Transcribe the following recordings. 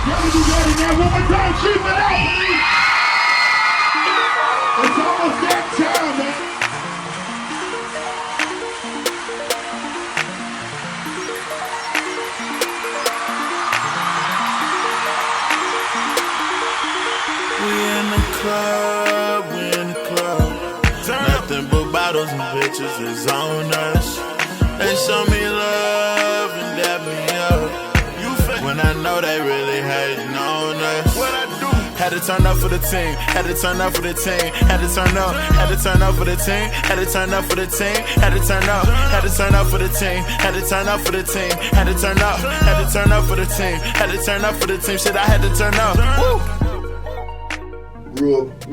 Gotta be ready now. One more time, shoot it out. It's almost that time, man. We in the club, we in the club. Nothing but bottles and bitches is on us. They show me love and dap me up. When I know they really hating on us. What I do? Had to turn up for the team, had to turn up for the team, had to turn up, had to turn up for the team, had to turn up for the team, had to turn up, had to turn up for the team, had to turn up for the team, had to turn up, had to turn up for the team, had to turn up for the team. Shit, I had to turn up. Woo!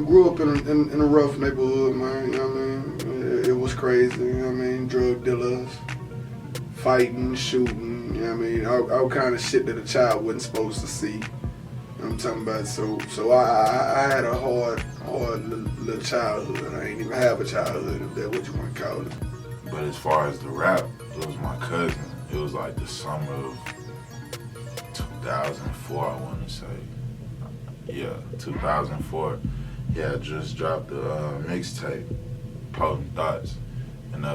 Grew up in a rough neighborhood, man, you know what I mean? It was crazy, you know what I mean? Drug dealers, fighting, shooting, you know what I mean? All kind of shit that a child wasn't supposed to see. You know what I'm talking about? So I had a hard little childhood. I ain't even have a childhood, if that's what you want to call it. But as far as the rap, it was my cousin. It was like the summer of 2004, I want to say. Yeah, 2004. Yeah, I just dropped the mixtape, Potent Thoughts. And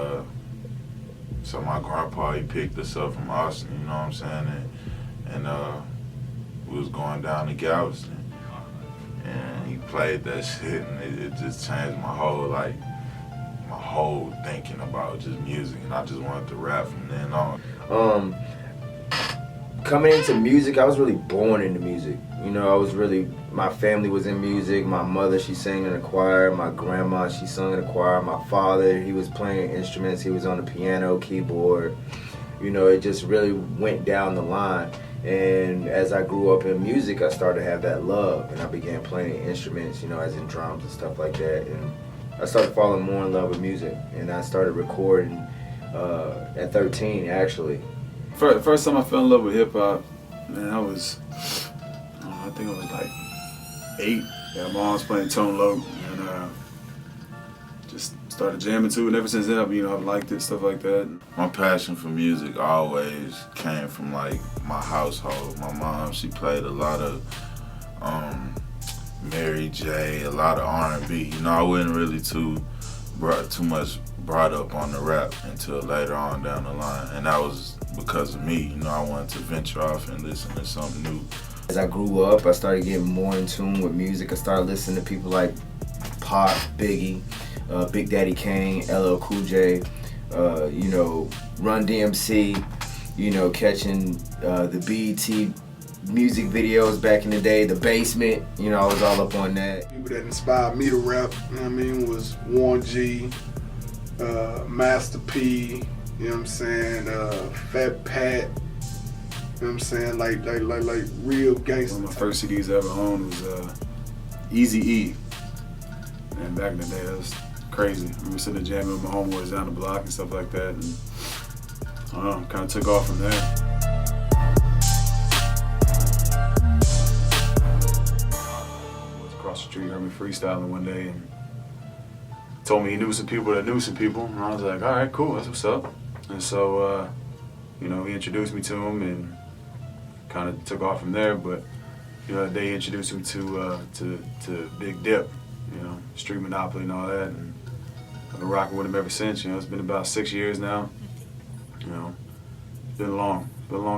so my grandpa, he picked us up from Austin, you know what I'm saying? And we was going down to Galveston. And he played that shit, and it just changed my whole thinking about just music. And I just wanted to rap from then on. Coming into music, I was really born into music. You know, my family was in music. My mother, she sang in a choir. My grandma, she sung in a choir. My father, he was playing instruments. He was on the piano, keyboard. You know, it just really went down the line. And as I grew up in music, I started to have that love. And I began playing instruments, you know, as in drums and stuff like that. And I started falling more in love with music. And I started recording at 13, actually. First time I fell in love with hip hop, man, I think I was like 8. Yeah, my mom was playing Tone Loc, and just started jamming to it. And ever since then, I've liked it, stuff like that. My passion for music always came from like my household. My mom, she played a lot of Mary J, a lot of R&B. You know, I wasn't really too much brought up on the rap until later on down the line, and that was because of me. You know, I wanted to venture off and listen to something new. As I grew up, I started getting more in tune with music. I started listening to people like Pop, Biggie, Big Daddy Kane, LL Cool J, you know, Run DMC, you know, catching the BET music videos back in the day, The Basement, you know, I was all up on that. People that inspired me to rap, you know what I mean, was Warren G, Master P, you know what I'm saying, Fat Pat, you know what I'm saying, like real gangster. One of my first CDs I ever owned was Eazy-E. And back in the day, that was crazy. I remember sitting there jamming with my homeboys down the block and stuff like that. And I don't know, kind of took off from there. Across the street heard me freestyling one day and told me he knew some people that knew some people. And I was like, all right, cool, that's what's up. And so, you know, he introduced me to him and kind of took off from there. But, you know, they introduced me to Big Dip, you know, Street Monopoly and all that. And I've been rocking with him ever since. You know, it's been about 6 years now. You know, it's been a long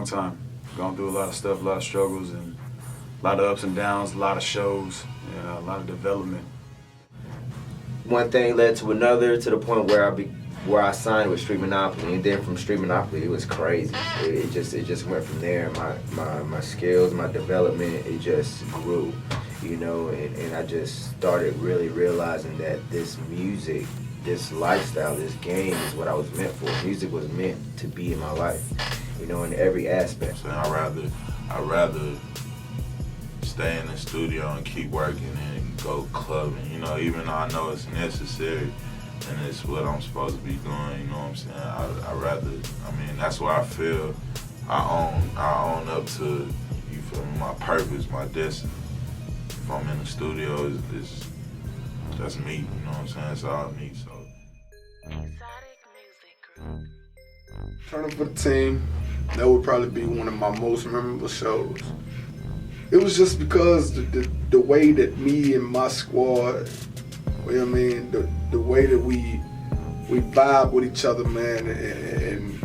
time. Gone through a lot of stuff, a lot of struggles, and a lot of ups and downs, a lot of shows, a lot of development. One thing led to another, to the point where I signed with Street Monopoly, and then from Street Monopoly, it was crazy. It just went from there. My skills, my development, it just grew, you know, and I just started really realizing that this music, this lifestyle, this game is what I was meant for. Music was meant to be in my life, you know, in every aspect. So I'd rather stay in the studio and keep working and go clubbing, you know, even though I know it's necessary and it's what I'm supposed to be doing, you know what I'm saying? I'd rather, I mean, that's why I feel I own up to, you feel me, my purpose, my destiny. If I'm in the studio, that's me, you know what I'm saying? It's all me, so. Turning for the team, that would probably be one of my most memorable shows. It was just because the way that me and my squad, you know what I mean, the way that we vibe with each other, man, and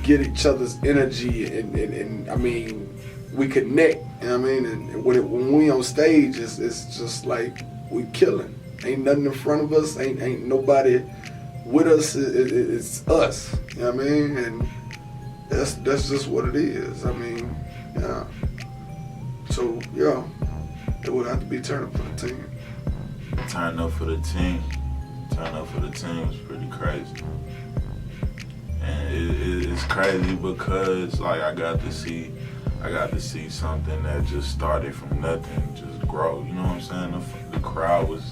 get each other's energy, and I mean, we connect, you know what I mean, and when we on stage, it's just like we killing. Ain't nothing in front of us, ain't nobody with us, it's us, you know what I mean, and that's just what it is. I mean, yeah. So, yeah, it would have to be turn up for the team. Turn up for the team. Turn up for the team was pretty crazy. And it's crazy because like I got to see something that just started from nothing, just grow. You know what I'm saying? The crowd was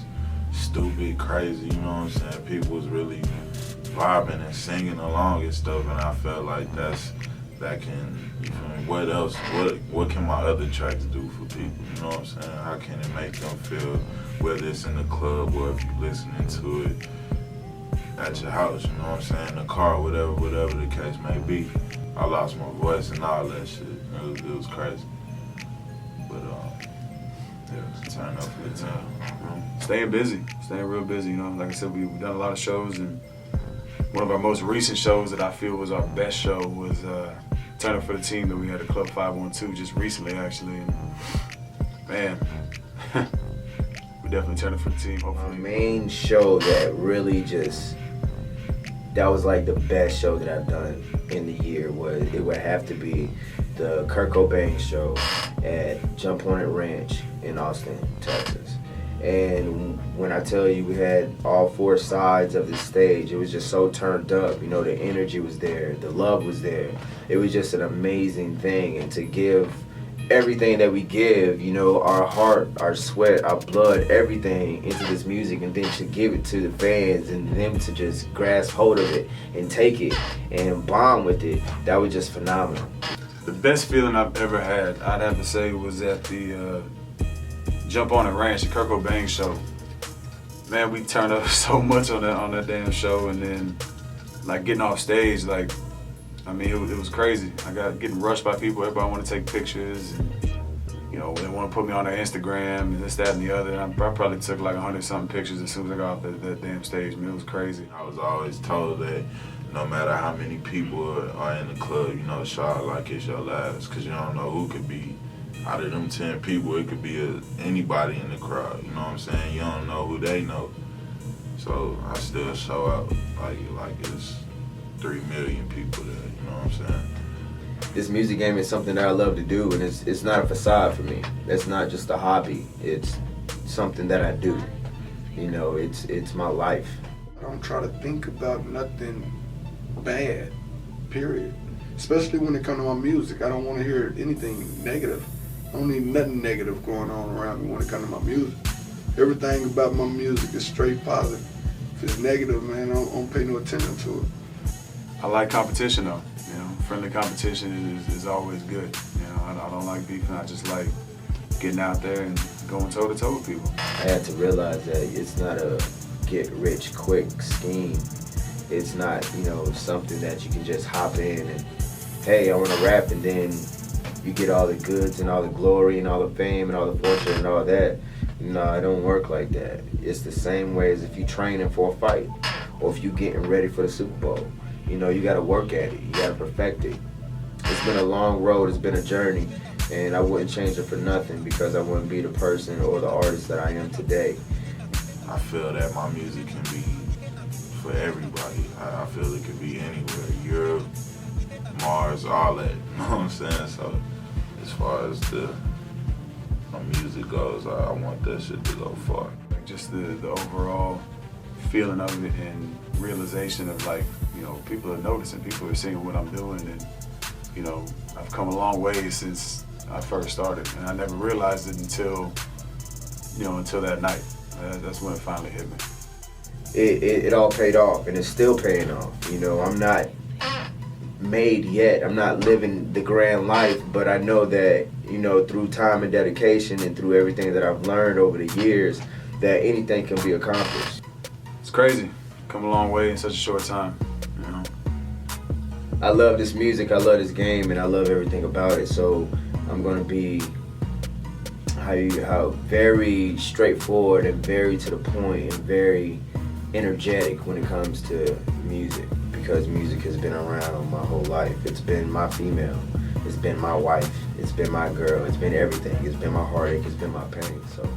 stupid, crazy. You know what I'm saying? People was really vibing and singing along and stuff, and I felt like that can. You feel me? What else? What can my other tracks do for people? You know what I'm saying? How can it make them feel? Whether it's in the club or if you're listening to it at your house, you know what I'm saying, the car, whatever the case may be. I lost my voice and all that shit. It was crazy. But yeah, turn up for the team. Staying real busy. You know, like I said, we've done a lot of shows, and one of our most recent shows that I feel was our best show was Turn Up for the Team that we had at Club 512 just recently, actually. And, man. We definitely turn it for the team, hopefully. My main show that really that was like the best show that I've done in the year it would have to be the Kurt Cobain show at Jump On It Ranch in Austin, Texas. And when I tell you we had all four sides of the stage, it was just so turned up. You know, the energy was there, the love was there. It was just an amazing thing. And to give everything that we give, you know, our heart, our sweat, our blood, everything into this music, and then to give it to the fans and them to just grasp hold of it and take it and bond with it, that was just phenomenal. The best feeling I've ever had, I'd have to say, was at the Jump On It Ranch, the Kurt Cobain show. Man, we turned up so much on that damn show, and then like getting off stage, like, I mean, it was crazy. I got getting rushed by people. Everybody want to take pictures, and you know, they want to put me on their Instagram and this, that, and the other. And I probably took like 100-something pictures as soon as I got off that damn stage. Man, it was crazy. I was always told that no matter how many people are in the club, you know, show out like it's your last, because you don't know who could be out of them 10 people. It could be anybody in the crowd. You know what I'm saying? You don't know who they know. So I still show out like it's 3 million people there. You know what I'm saying? This music game is something that I love to do, and it's not a facade for me. It's not just a hobby. It's something that I do. You know, it's my life. I don't try to think about nothing bad, period. Especially when it comes to my music. I don't want to hear anything negative. I don't need nothing negative going on around me when it comes to my music. Everything about my music is straight positive. If it's negative, man, I don't pay no attention to it. I like competition though. You know, friendly competition is always good. You know, I don't like beefing. I just like getting out there and going toe to toe with people. I had to realize that it's not a get rich quick scheme. It's not, you know, something that you can just hop in and, hey, I want to rap, and then you get all the goods and all the glory and all the fame and all the fortune and all that. No, it don't work like that. It's the same way as if you training for a fight or if you getting ready for the Super Bowl. You know, you got to work at it. You got to perfect it. It's been a long road. It's been a journey. And I wouldn't change it for nothing, because I wouldn't be the person or the artist that I am today. I feel that my music can be for everybody. I feel it could be anywhere. Europe, Mars, all that. You know what I'm saying? So as far as my music goes, I want that shit to go far. Just the overall feeling of it and realization of, like, you know, people are noticing, people are seeing what I'm doing, and, you know, I've come a long way since I first started, and I never realized it until that night. That's when it finally hit me. It all paid off, and it's still paying off. You know, I'm not made yet. I'm not living the grand life, but I know that, you know, through time and dedication and through everything that I've learned over the years, that anything can be accomplished. It's crazy. Come a long way in such a short time, you know. I love this music, I love this game, and I love everything about it. So I'm going to be how very straightforward and very to the point and very energetic when it comes to music, because music has been around my whole life. It's been my female, it's been my wife, it's been my girl, it's been everything. It's been my heartache, it's been my pain. So